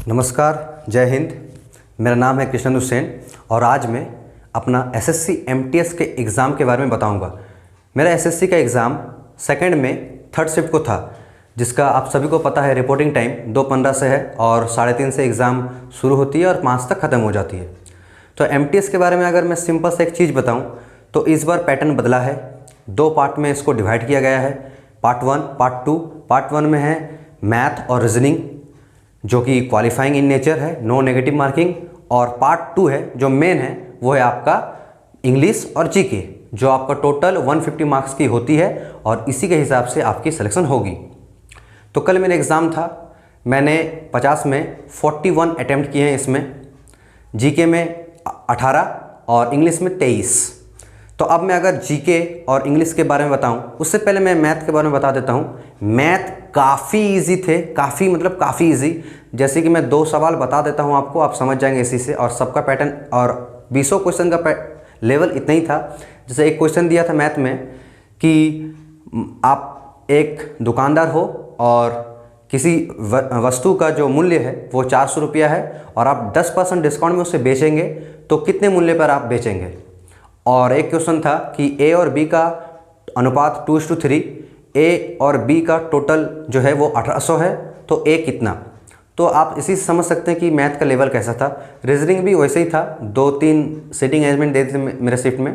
नमस्कार, जय हिंद। मेरा नाम है कृष्णेंदु सेन और आज मैं अपना एसएससी एमटीएस के एग्ज़ाम के बारे में बताऊंगा। मेरा एसएससी का एग्ज़ाम सेकंड में थर्ड शिफ्ट को था, जिसका आप सभी को पता है रिपोर्टिंग टाइम 2:15 से है और 3:30 से एग्ज़ाम शुरू होती है और 5 तक ख़त्म हो जाती है। तो एमटीएस के बारे में अगर मैं सिंपल से एक चीज़ बताऊँ तो इस बार पैटर्न बदला है। 2 पार्ट में इसको डिवाइड किया गया है, पार्ट 1, पार्ट 2। पार्ट 1 में है मैथ और रीजनिंग जो कि क्वालिफाइंग इन नेचर है, नो नेगेटिव मार्किंग। और पार्ट 2 है जो मेन है, वो है आपका इंग्लिश और जीके, जो आपका टोटल 150 मार्क्स की होती है और इसी के हिसाब से आपकी सिलेक्शन होगी। तो कल मेरा एग्ज़ाम था, मैंने 50 में 41 अटैम्प्ट किए हैं। इसमें जीके में 18 और इंग्लिश में 23। तो अब मैं अगर जीके और इंग्लिश के बारे में बताऊं, उससे पहले मैं मैथ के बारे में बता देता हूं। मैथ काफ़ी इजी थे, काफ़ी इजी। जैसे कि मैं 2 सवाल बता देता हूं आपको, आप समझ जाएंगे इसी से। और सबका पैटर्न और 20 क्वेश्चन का लेवल इतना ही था। जैसे एक क्वेश्चन दिया था मैथ में कि आप एक दुकानदार हो और किसी वस्तु का जो मूल्य है वो 400 रुपया है और आप 10% डिस्काउंट में उसे बेचेंगे तो कितने मूल्य पर आप बेचेंगे। और एक क्वेश्चन था कि ए और बी का अनुपात 2:3, ए और बी का टोटल जो है वो 1800 है, तो ए कितना। तो आप इसी से समझ सकते हैं कि मैथ का लेवल कैसा था। रीजनिंग भी वैसे ही था, 2-3 सीटिंग अरेंजमेंट दे थे मेरे शिफ्ट में,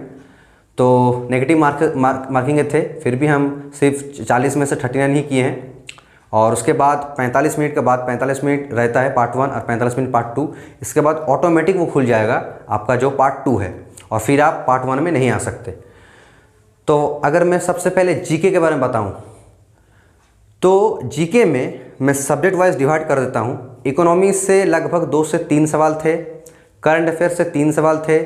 तो नेगेटिव मार्किंग थे, फिर भी हम सिर्फ 40 में से 39 ही किए हैं। और उसके बाद 45 मिनट के बाद 45 मिनट रहता है पार्ट 1 और 45 मिनट पार्ट 2। इसके बाद ऑटोमेटिक वो खुल जाएगा आपका जो पार्ट 2 है और फिर आप पार्ट 1 में नहीं आ सकते। तो अगर मैं सबसे पहले जीके के बारे में बताऊं तो जीके में मैं सब्जेक्ट वाइज डिवाइड कर देता हूं। इकोनॉमी से लगभग 2 से 3 सवाल थे, करंट अफेयर से 3 सवाल थे,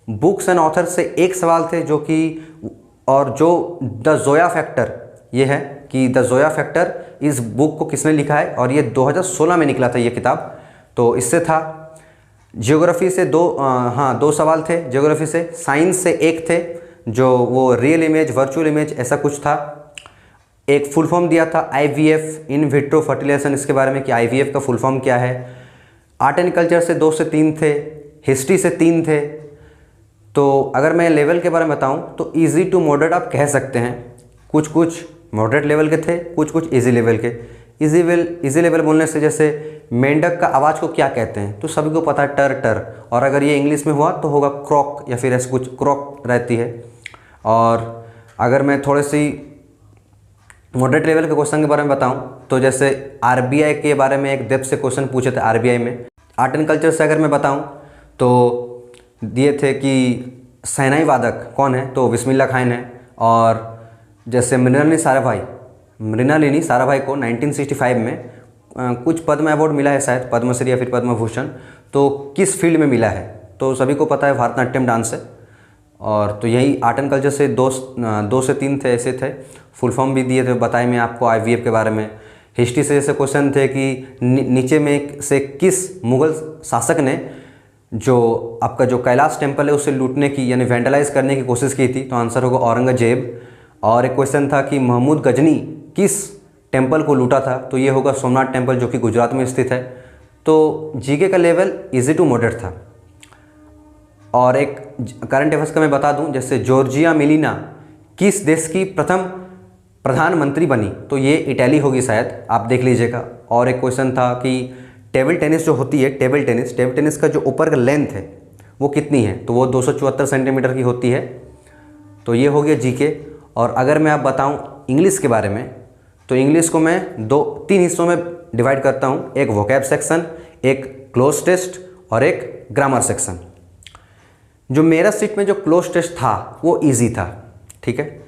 बुक्स एंड ऑथर से 1 सवाल थे जो कि, और जो द जोया फैक्टर, ये है कि द जोया फैक्टर इस बुक को किसने लिखा है, और ये 2016 में निकला था ये किताब, तो इससे था। जियोग्राफी से 2 सवाल थे जियोग्राफी से। साइंस से 1 थे, जो वो रियल इमेज वर्चुअल इमेज ऐसा कुछ था। एक फुल फॉर्म दिया था आईवीएफ, इन विट्रो फर्टिलाइजेशन, इसके बारे में कि आईवीएफ का फुल फॉर्म क्या है। आर्ट एंड कल्चर से 2 से 3 थे, हिस्ट्री से 3 थे। तो अगर मैं लेवल के बारे में बताऊं तो इजी टू मॉडरेट आप कह सकते हैं। कुछ मॉडरेट लेवल के थे, कुछ इजी लेवल के। इजी लेवल बोलने से, जैसे मेंढक का आवाज़ को क्या कहते हैं, तो सभी को पता है टर टर। और अगर ये इंग्लिश में हुआ तो होगा क्रॉक, या फिर ऐसे कुछ क्रॉक रहती है। और अगर मैं थोड़ी सी मॉडरेट लेवल के क्वेश्चन के बारे में बताऊं तो जैसे आरबीआई के बारे में एक डेप्थ से क्वेश्चन पूछे थे आरबीआई में। आर्ट एंड कल्चर से अगर मैं बताऊं तो दिए थे कि शहनाई वादक कौन है, तो बिस्मिल्ला खान है। और जैसे मृणालिनी साराभाई को 1965 में कुछ पद्म अवार्ड मिला है, शायद पद्मश्री या फिर पद्म भूषण, तो किस फील्ड में मिला है, तो सभी को पता है भारतनाट्यम डांस है। और तो यही आर्ट एंड कल्चर से 2 से 3 थे, ऐसे थे। फुल फॉर्म भी दिए थे, बताए मैं आपको आईवीएफ के बारे में। हिस्ट्री से ऐसे क्वेश्चन थे कि नीचे में से किस मुगल शासक ने जो आपका जो कैलाश टेम्पल है उसे लूटने की, यानी वेंडलाइज करने की कोशिश की थी, तो आंसर होगा औरंगजेब। और एक क्वेश्चन था कि महमूद गजनी किस टेम्पल को लूटा था, तो ये होगा सोमनाथ टेम्पल, जो कि गुजरात में स्थित है। तो जीके का लेवल इजी टू मॉडरेट था। और एक करंट अफेयर्स का मैं बता दूं, जैसे जॉर्जिया मिलीना किस देश की प्रथम प्रधानमंत्री बनी, तो ये इटली होगी शायद, आप देख लीजिएगा। और एक क्वेश्चन था कि टेबल टेनिस जो होती है, टेबल टेनिस का जो ऊपर का लेंथ है वो कितनी है, तो वो 274 सेंटीमीटर की होती है। तो ये हो गया जीके। और अगर मैं आप बताऊं इंग्लिश के बारे में, तो इंग्लिश को मैं 3 हिस्सों में डिवाइड करता हूं। एक वोकैब सेक्शन, एक क्लोज टेस्ट और एक ग्रामर सेक्शन। जो मेरा शिफ्ट में जो क्लोज टेस्ट था वो इजी था, ठीक है।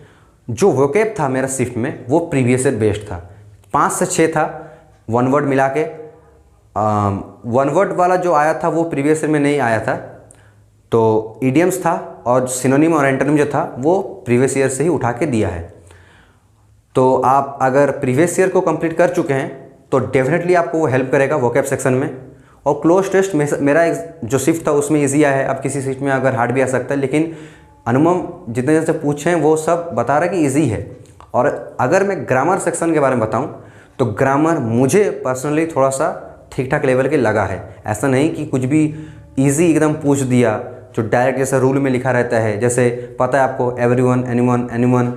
जो वोकैब था मेरा शिफ्ट में वो प्रीवियस ईयर बेस्ड था। 5 से 6 था, 1 वर्ड मिला के। 1 वर्ड वाला जो आया था वो प्रीवियस ईयर में नहीं आया था, तो इडियम्स था। और सिनोनिम और एंटोनिम जो था वो प्रीवियस ईयर से ही उठा के दिया है। तो आप अगर प्रीवियस ईयर को कंप्लीट कर चुके हैं तो डेफिनेटली आपको वो हेल्प करेगा वोकैब सेक्शन में। और क्लोज टेस्ट मेरा जो शिफ्ट था उसमें इजी आया है। अब किसी शिफ्ट में अगर हार्ड भी आ सकता है, लेकिन अनुपम जितने जैसे पूछे हैं वो सब बता रहा है कि इजी है। और अगर मैं ग्रामर सेक्शन के बारे में बताऊं तो ग्रामर मुझे पर्सनली थोड़ा सा ठीक ठाक लेवल के लगा है। ऐसा नहीं कि कुछ भी ईजी एकदम पूछ दिया जो डायरेक्ट जैसे रूल में लिखा रहता है, जैसे पता है आपको एवरीवन, एनीवन, एनीवन,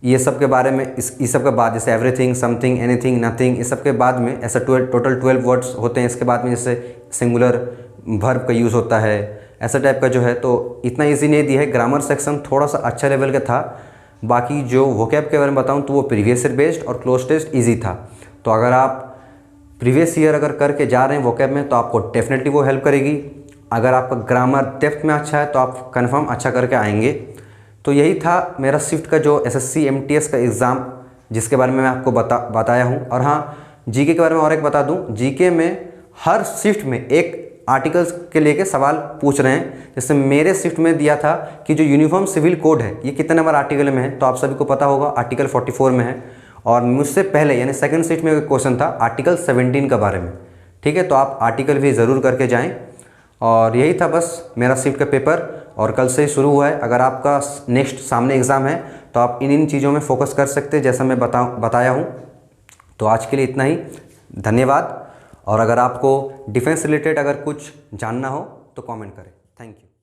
ये सब के बारे में इस सब के बाद जैसे एवरीथिंग, समथिंग, एनीथिंग, नथिंग, इस सब के बाद में ऐसा टोटल 12 वर्ड्स होते हैं। इसके बाद में जैसे सिंगुलर वर्ब का यूज़ होता है, ऐसा टाइप का जो है। तो इतना इजी नहीं दिया है। ग्रामर सेक्शन थोड़ा सा अच्छा लेवल का था। बाकी जो वोकैब के बारे में बताऊं तो वो प्रीवियस ईयर बेस्ड और क्लोज टेस्ट ईजी था। तो अगर आप प्रीवियस ईयर अगर करके जा रहे हैं वोकैब में तो आपको डेफिनेटली वो हेल्प करेगी। अगर आपका ग्रामर डेप्थ में अच्छा है तो आप कन्फर्म अच्छा करके आएंगे। तो यही था मेरा शिफ्ट का जो एसएससी एमटीएस का एग्ज़ाम, जिसके बारे में मैं आपको बताया हूँ। और हाँ, जीके के बारे में और एक बता दूँ, जीके में हर शिफ्ट में एक आर्टिकल्स के लेके सवाल पूछ रहे हैं। जैसे मेरे शिफ्ट में दिया था कि जो यूनिफॉर्म सिविल कोड है ये कितने नंबर आर्टिकल में है, तो आप सभी को पता होगा आर्टिकल 44 में है। और मुझसे पहले यानी सेकंड शिफ्ट में एक क्वेश्चन था आर्टिकल 17 के बारे में। ठीक है, तो आप आर्टिकल भी ज़रूर करके जाएँ। और यही था बस मेरा शिफ्ट का पेपर, और कल से ही शुरू हुआ है। अगर आपका नेक्स्ट सामने एग्ज़ाम है तो आप इन चीज़ों में फोकस कर सकते हैं जैसा मैं बताया हूँ। तो आज के लिए इतना ही, धन्यवाद। और अगर आपको डिफेंस रिलेटेड अगर कुछ जानना हो तो कमेंट करें। Thank you.